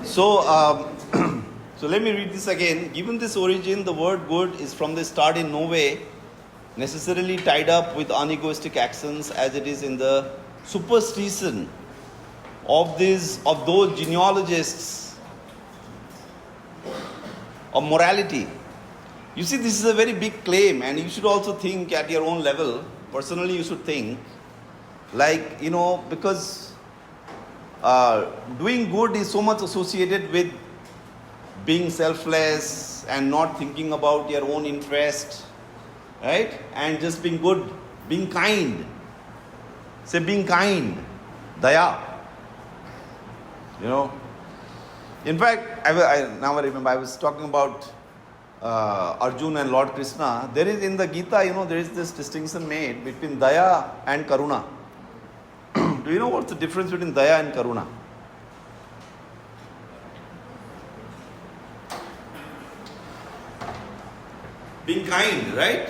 So, so let me read this again. Given this origin, the word good is from the start in no way necessarily tied up with unegoistic actions, as it is in the superstition of those genealogists of morality. You see, this is a very big claim, and you should also think at your own level. Personally, you should think like, because doing good is so much associated with being selfless and not thinking about your own interest, right? And just being good, being kind. Say being kind, daya. In fact, now I remember I was talking about Arjuna and Lord Krishna. There is in the Gita, there is this distinction made between daya and karuna. Do you know what's the difference between daya and karuna? Being kind, right?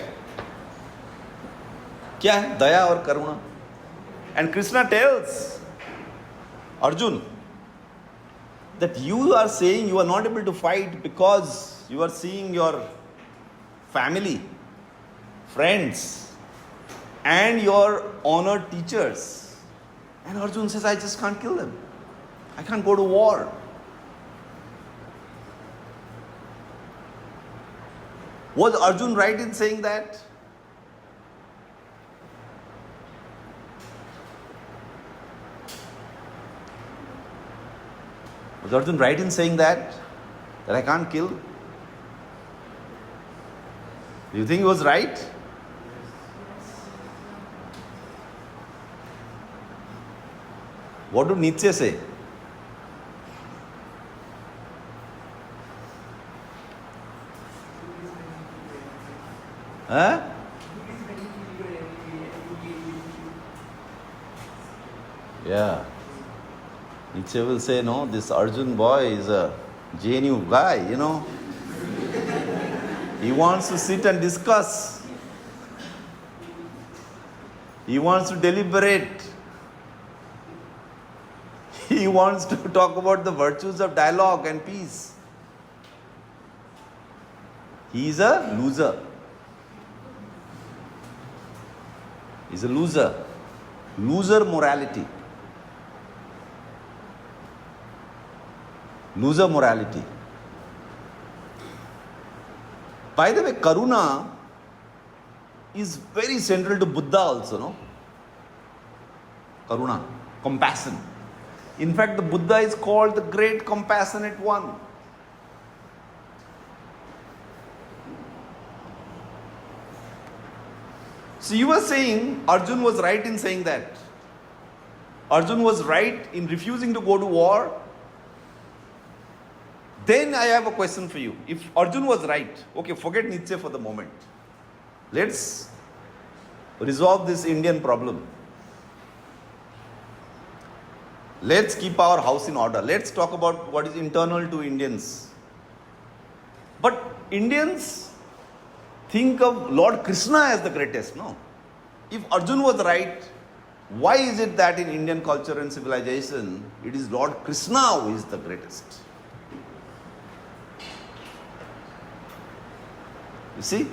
क्या है दया और करुणा? And Krishna tells Arjun that you are saying you are not able to fight because you are seeing your family, friends, and your honored teachers. And Arjun says, I just can't kill them. I can't go to war. Was Arjun right in saying that? Was Arjun right in saying that I can't kill? Do you think he was right? What do Nietzsche say? Huh? Yeah. Nietzsche will say, no, this Arjun boy is a JNU guy, He wants to sit and discuss. He wants to deliberate. He wants to talk about the virtues of dialogue and peace. He is a loser. He's a loser. Loser morality. Loser morality. By the way, karuna is very central to Buddha also, no? Karuna, compassion. In fact, the Buddha is called the great compassionate one. So you were saying Arjun was right in saying that. Arjun was right in refusing to go to war. Then I have a question for you. If Arjun was right, okay, forget Nietzsche for the moment. Let's resolve this Indian problem. Let's keep our house in order. Let's talk about what is internal to Indians. But Indians think of Lord Krishna as the greatest, no? If Arjun was right, why is it that in Indian culture and civilization, it is Lord Krishna who is the greatest? You see?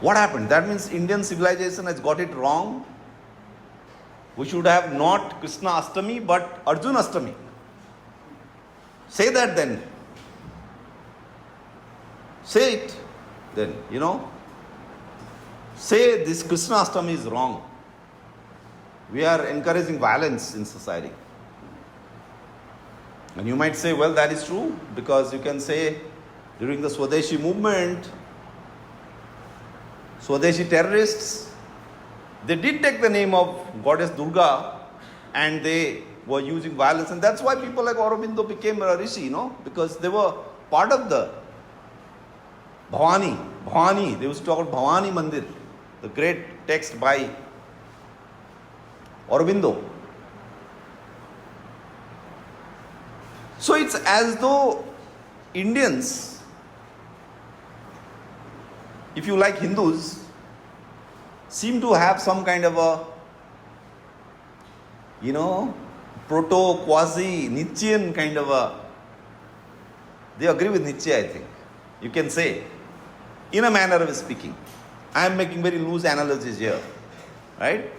What happened? That means Indian civilization has got it wrong. We should have not Krishna Ashtami, but Arjuna Ashtami. Say that then. Say it then, Say this Krishna Ashtami is wrong. We are encouraging violence in society. And you might say, well, that is true, because you can say during the Swadeshi movement, Swadeshi terrorists, they did take the name of goddess Durga and they were using violence. And that's why people like Aurobindo became a rishi, because they were part of the Bhavani. They used to talk about Bhavani Mandir, the great text by Aurobindo. So it's as though Indians, if you like Hindus, seem to have some kind of a, proto-quasi-Nietzschean kind of a... They agree with Nietzsche, I think. You can say, in a manner of speaking. I am making very loose analogies here. Right?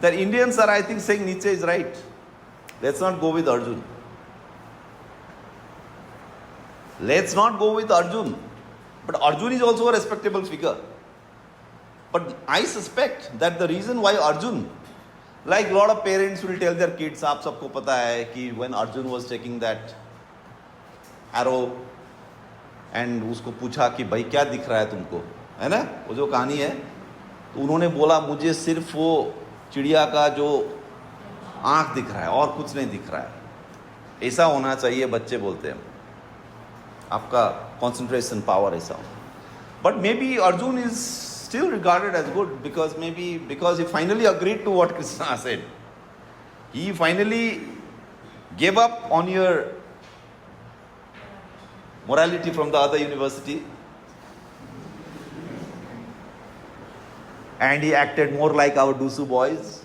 That Indians are, I think, saying Nietzsche is right. Let's not go with Arjun. Let's not go with Arjun. But Arjun is also a respectable figure. But I suspect that the reason why Arjun, like a lot of parents will tell their kids, aap sabko pata hai ki when Arjun was taking that arrow and उसको पूछा कि भाई क्या दिख रहा है तुमको, है ना, वो जो कहानी है, तो उन्होंने बोला मुझे सिर्फ वो चिड़िया का जो आँख दिख रहा है और कुछ नहीं दिख रहा है. ऐसा होना चाहिए, बच्चे बोलते हैं, आपका concentration power ऐसा हो. But maybe Arjun is still regarded as good because he finally agreed to what Krishna said. He finally gave up on your morality from the other university and he acted more like our Dusu boys.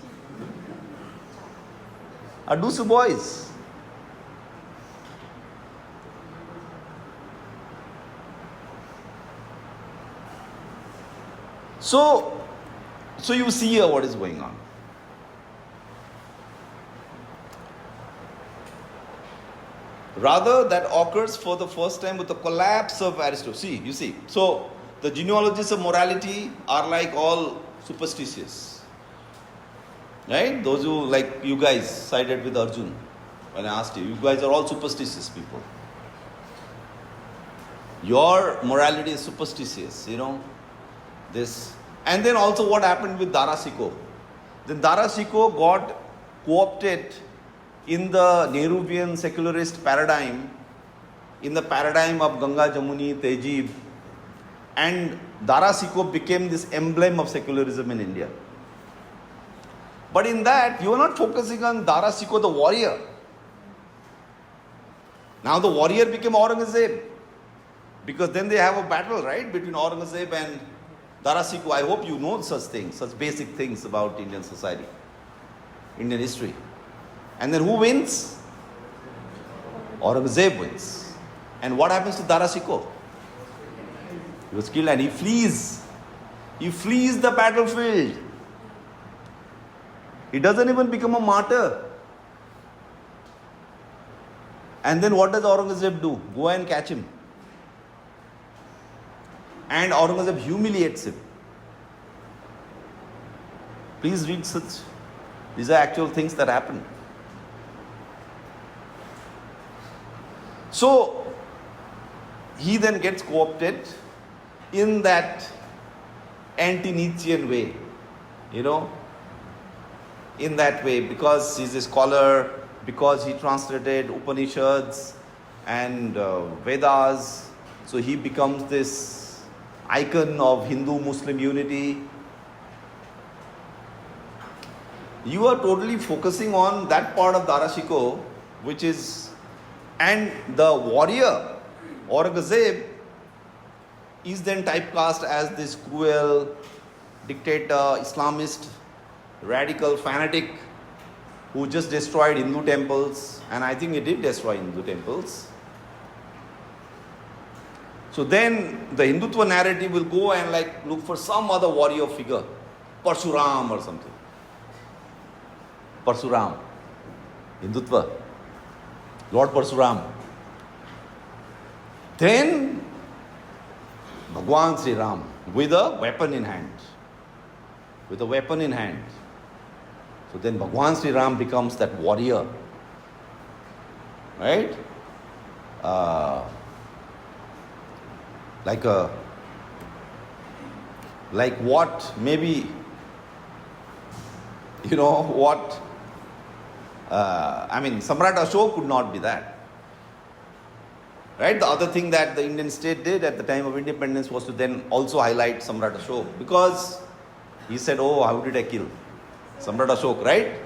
Our Dusu boys. So you see here what is going on. Rather, that occurs for the first time with the collapse of Aristotle. You see. So, the genealogies of morality are like all superstitious. Right? Those who, like you guys, sided with Arjun. When I asked you guys are all superstitious people. Your morality is superstitious, This. And then also what happened with Darasiko. Then Darasiko got co-opted in the Nehruvian secularist paradigm, in the paradigm of Ganga, Jamuni, Tehzeeb, and Darasiko became this emblem of secularism in India. But in that, you are not focusing on Darasiko, the warrior. Now the warrior became Aurangzeb, because then they have a battle, right, between Aurangzeb and Darasiko. I hope you know such things, such basic things about Indian society, Indian history. And then who wins? Aurangzeb wins. And what happens to Darasiko? He was killed and he flees. He flees the battlefield. He doesn't even become a martyr. And then what does Aurangzeb do? Go and catch him. And Aurangzeb humiliates him. Please read such. These are actual things that happen. So, he then gets co-opted in that anti-Nietzschean way, in that way, because he's a scholar, because he translated Upanishads and Vedas, so he becomes this icon of Hindu-Muslim unity. You are totally focusing on that part of Darasiko, which is, and the warrior, Aurangzeb, is then typecast as this cruel dictator, Islamist, radical fanatic who just destroyed Hindu temples, and I think he did destroy Hindu temples. So then the Hindutva narrative will go and look for some other warrior figure, Parshuram or something. Parshuram, Hindutva, Lord Parshuram. Then Bhagwan Sri Ram with a weapon in hand. With a weapon in hand. So then Bhagwan Sri Ram becomes that warrior. Right? Like what maybe, what, Samrat Ashok could not be that. Right? The other thing that the Indian state did at the time of independence was to then also highlight Samrat Ashok, because he said, oh, how did I kill Samrat Ashok, right?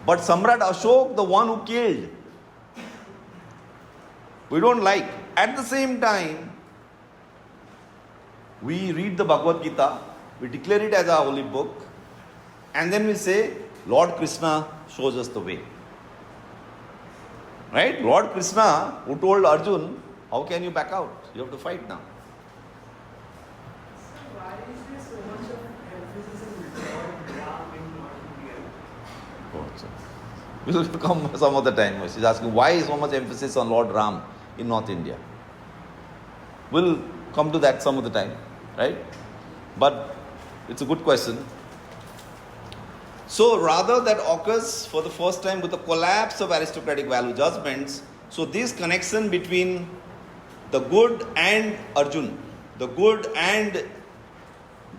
But Samrat Ashok, the one who killed, we don't like. At the same time, we read the Bhagavad Gita, we declare it as a holy book, and then we say, Lord Krishna shows us the way. Right? Lord Krishna, who told Arjun, how can you back out? You have to fight now. So why is there so much of emphasis on Lord Ram in North India? We will come some other time. She's asking, why is so much emphasis on Lord Ram in North India? We'll come to that some other time, right? But it's a good question. So rather that occurs for the first time with the collapse of aristocratic value judgments. So this connection between the good and Arjun, the good and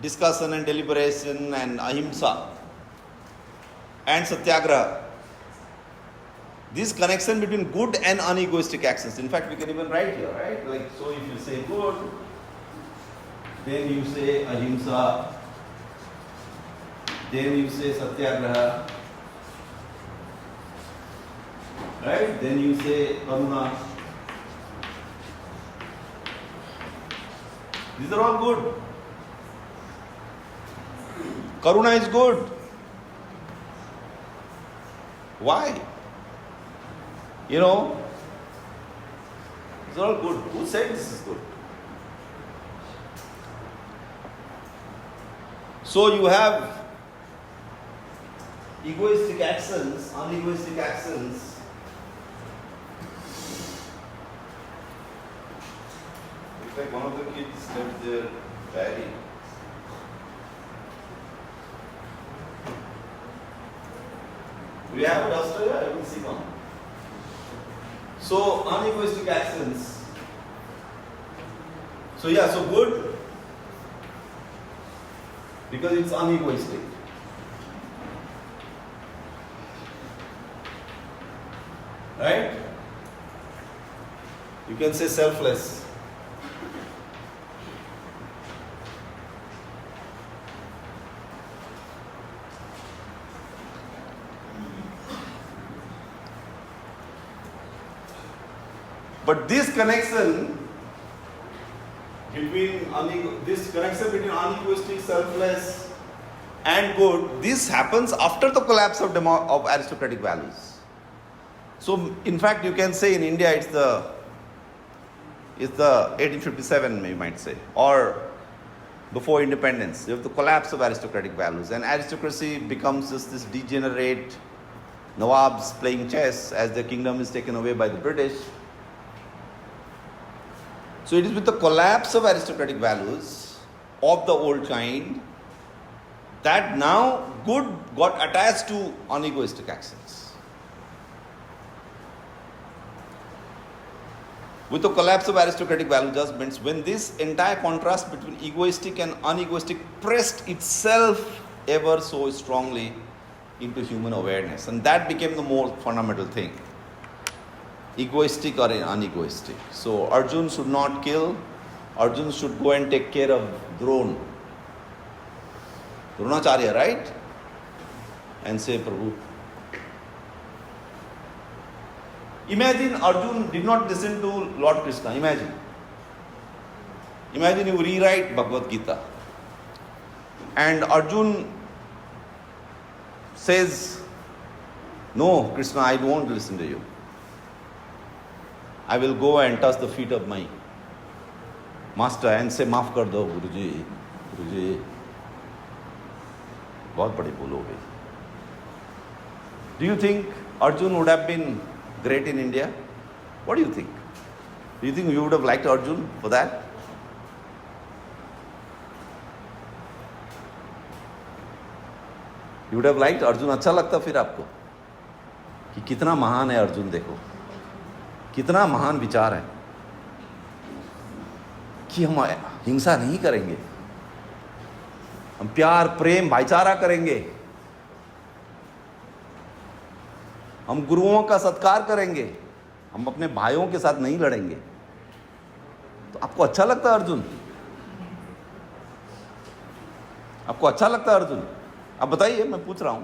discussion and deliberation and ahimsa and satyagraha, this connection between good and unegoistic actions. In fact, we can even write here, right? Like, so if you say good, then you say ahimsa, then you say satyagraha, right? Then you say karuna. These are all good. Karuna is good. Why? You know, these are all good. Who said this is good? So you have egoistic actions, unegoistic actions. It's like one of the kids left their diary. Do you have a duster? I will see one. So unegoistic actions. So yeah, so good because it's unegoistic. Right? You can say selfless. But this connection between unegoistic, selfless, and good, this happens after the collapse of aristocratic values. So, in fact, you can say in India it's the 1857, you might say, or before independence. You have the collapse of aristocratic values, and aristocracy becomes just this degenerate Nawabs playing chess as their kingdom is taken away by the British. So it is with the collapse of aristocratic values of the old kind that now good got attached to unegoistic actions. With the collapse of aristocratic value judgments, when this entire contrast between egoistic and unegoistic pressed itself ever so strongly into human awareness, and that became the more fundamental thing. Egoistic or unegoistic. So Arjun should not kill. Arjun should go and take care of Dronacharya, right? And say, Prabhu. Imagine Arjun did not listen to Lord Krishna. Imagine you rewrite Bhagavad Gita. And Arjun says, no, Krishna, I won't listen to you. I will go and touch the feet of my master and say, माफ कर दो गुरुजी, गुरुजी, बहुत बड़ी भूल हो गई. Do you think Arjun would have been great in India? What do you think? Do you think you would have liked Arjun for that? You would have liked Arjun. अच्छा लगता फिर आपको कि कितना महान है अर्जुन, देखो कितना महान विचार है कि हम हिंसा नहीं करेंगे, हम प्यार प्रेम भाईचारा करेंगे, हम गुरुओं का सत्कार करेंगे, हम अपने भाइयों के साथ नहीं लड़ेंगे. तो आपको अच्छा लगता है अर्जुन? आपको अच्छा लगता है अर्जुन? आप बताइए, मैं पूछ रहा हूं.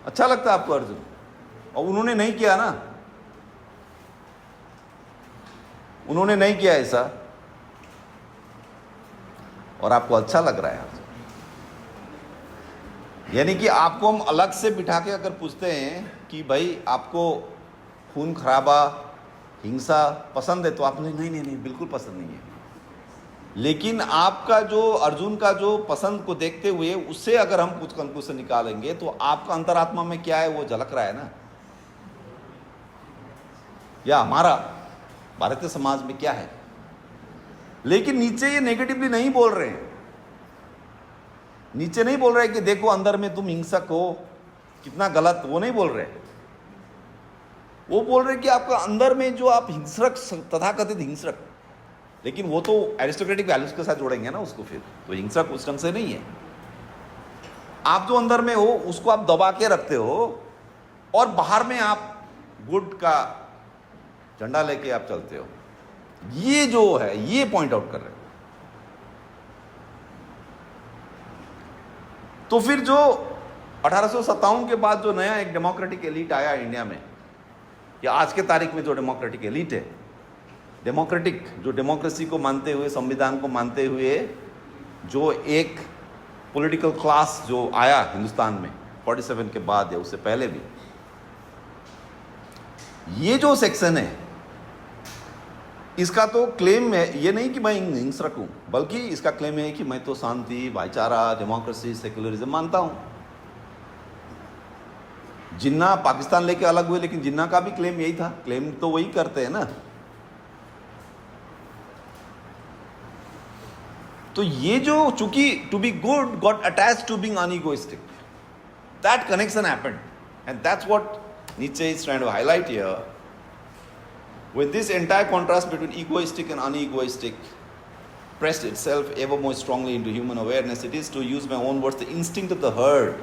अच्छा लगता है आपको अर्जुन? और उन्होंने नहीं किया ना, उन्होंने नहीं किया ऐसा, और आपको अच्छा लग रहा है अर्जुन. यानी कि आपको हम अलग से बिठा के अगर पूछते हैं कि भाई आपको खून खराबा, हिंसा पसंद है, तो आप नहीं नहीं नहीं बिल्कुल पसंद नहीं है। लेकिन आपका जो अर्जुन का जो पसंद को देखते हुए उससे अगर हम कुछ कंक्लूजन निकालेंगे तो आपका अंतरात्मा में क्या है वो झलक रहा है ना, या हमारा भारतीय समाज में क्या है। लेकिन नीचे ये नेगेटिवली नहीं बोल रहे हैं, नीचे नहीं बोल रहे कि देखो अंदर में तुम हिंसक हो, कितना गलत, वो नहीं बोल रहे। वो बोल रहे कि आपका अंदर में जो आप हिंसक, तथाकथित हिंसक, लेकिन वो तो एरिस्टोक्रेटिक वैल्यूज के साथ जोड़ेंगे ना उसको, फिर तो हिंसक उस ढंग से नहीं है। आप जो अंदर में हो उसको आप दबा के रखते हो और बाहर में आप गुड का झंडा लेके आप चलते हो। ये जो है ये पॉइंट आउट कर रहे हो। तो फिर जो 1857 के बाद जो नया एक डेमोक्रेटिक एलिट आया इंडिया में, या आज के तारीख में जो डेमोक्रेटिक एलिट है, डेमोक्रेटिक जो डेमोक्रेसी को मानते हुए, संविधान को मानते हुए जो एक पॉलिटिकल क्लास जो आया हिंदुस्तान में 47 के बाद या उससे पहले भी, ये जो सेक्शन है इसका तो क्लेम है ये नहीं कि मैं हिंसक हूं, बल्कि इसका क्लेम है कि मैं तो शांति, भाईचारा, डेमोक्रेसी, सेक्युलरिज्म मानता हूं। जिन्ना पाकिस्तान लेके अलग हुए, लेकिन जिन्ना का भी क्लेम यही था, क्लेम तो वही करते हैं ना। तो ये जो चूंकि to be good got attached to being unegoistic, that connection happened and that's what Nietzsche is trying to highlight here. When this entire contrast between egoistic and unegoistic pressed itself ever more strongly into human awareness, it is, to use my own words, the instinct of the herd.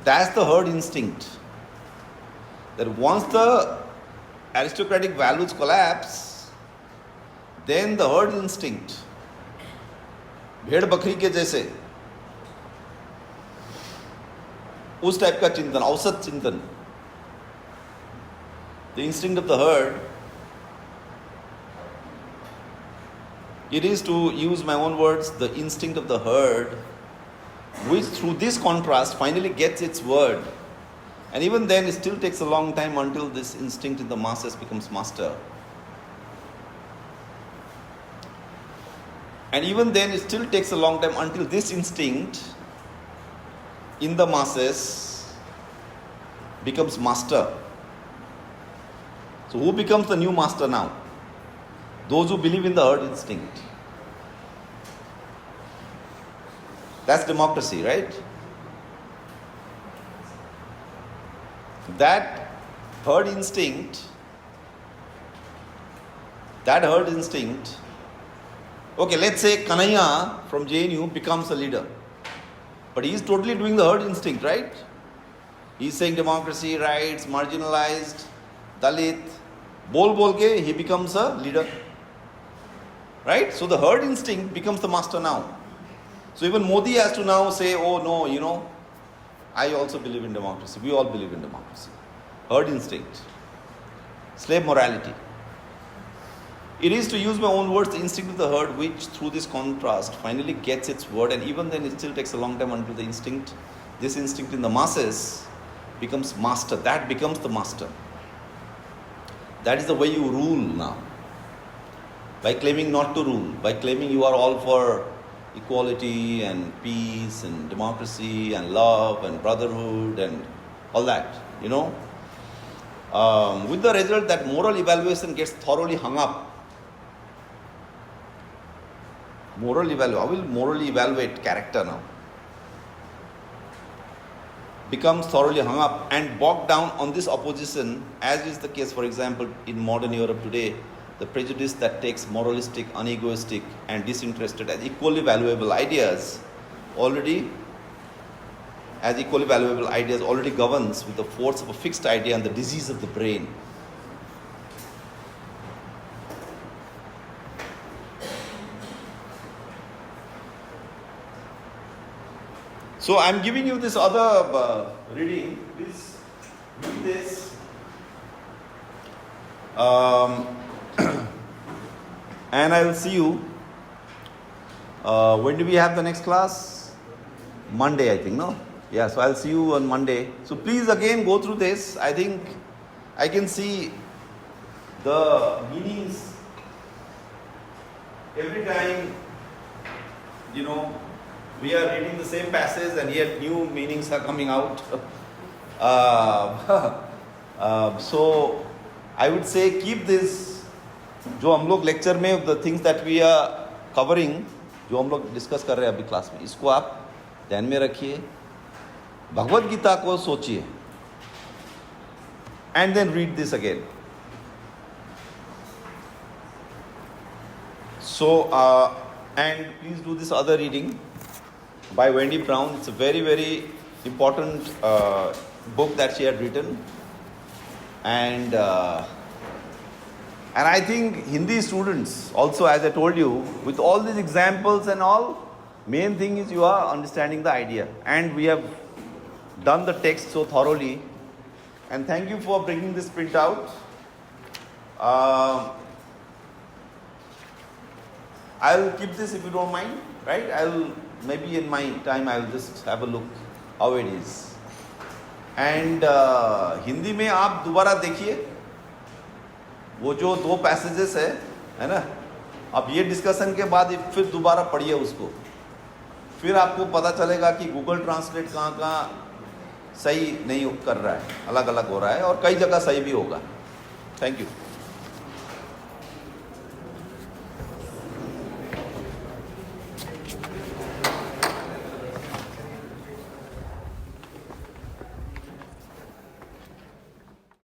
That's the herd instinct. That once the aristocratic values collapse, then the herd instinct, भेड़ बकरी के जैसे उस type का चिंतन, औसत चिंतन, the instinct of the herd, it is, to use my own words, the instinct of the herd, which through this contrast finally gets its word. And even then it still takes a long time until this instinct in the masses becomes master. And even then it still takes a long time until this instinct in the masses becomes master. So who becomes the new master now? Those who believe in the herd instinct. That's democracy, right? That herd instinct, okay, let's say Kanhaiya from JNU becomes a leader. But he is totally doing the herd instinct, right? He is saying democracy, rights, marginalized, Dalit, bol ke he becomes a leader. Right? So the herd instinct becomes the master now. So even Modi has to now say, oh no, I also believe in democracy. We all believe in democracy. Herd instinct. Slave morality. It is, to use my own words, the instinct of the herd, which through this contrast finally gets its word, and even then it still takes a long time until this instinct in the masses becomes master. That becomes the master. That is the way you rule now. By claiming not to rule, by claiming you are all for equality and peace and democracy and love and brotherhood and all that, with the result that moral evaluation gets thoroughly hung up. I will morally evaluate character now. Becomes thoroughly hung up and bogged down on this opposition, as is the case, for example, in modern Europe today. The prejudice that takes moralistic, unegoistic, and disinterested as equally valuable ideas already governs with the force of a fixed idea and the disease of the brain. So I am giving you this other reading. Please read this. And I will see you. When do we have the next class? Monday, I think, no? Yeah, so I'll see you on Monday. So please again go through this. I think I can see the meanings every time, we are reading the same passage and yet new meanings are coming out. So I would say keep this, जो हम लोग lecture में the things that we are covering, जो हम लोग discuss कर रहे हैं अभी क्लास में, इसको आप ध्यान में रखिए, भगवद गीता को सोचिए, and then read this again. So, and please do this other reading by Wendy Brown. It's a very, very important book that she had written. And I think Hindi students also, as I told you, with all these examples and all, main thing is you are understanding the idea. And we have done the text so thoroughly. And thank you for bringing this printout. I'll keep this if you don't mind, right? Maybe in my time I'll just have a look how it is. And Hindi में आप दोबारा देखिए वो जो 2 passages है ना, अब ये डिस्कशन के बाद फिर दोबारा पढ़िए उसको, फिर आपको पता चलेगा कि गूगल ट्रांसलेट कहाँ सही नहीं कर रहा है, अलग अलग हो रहा है और कई जगह सही भी होगा. Thank you.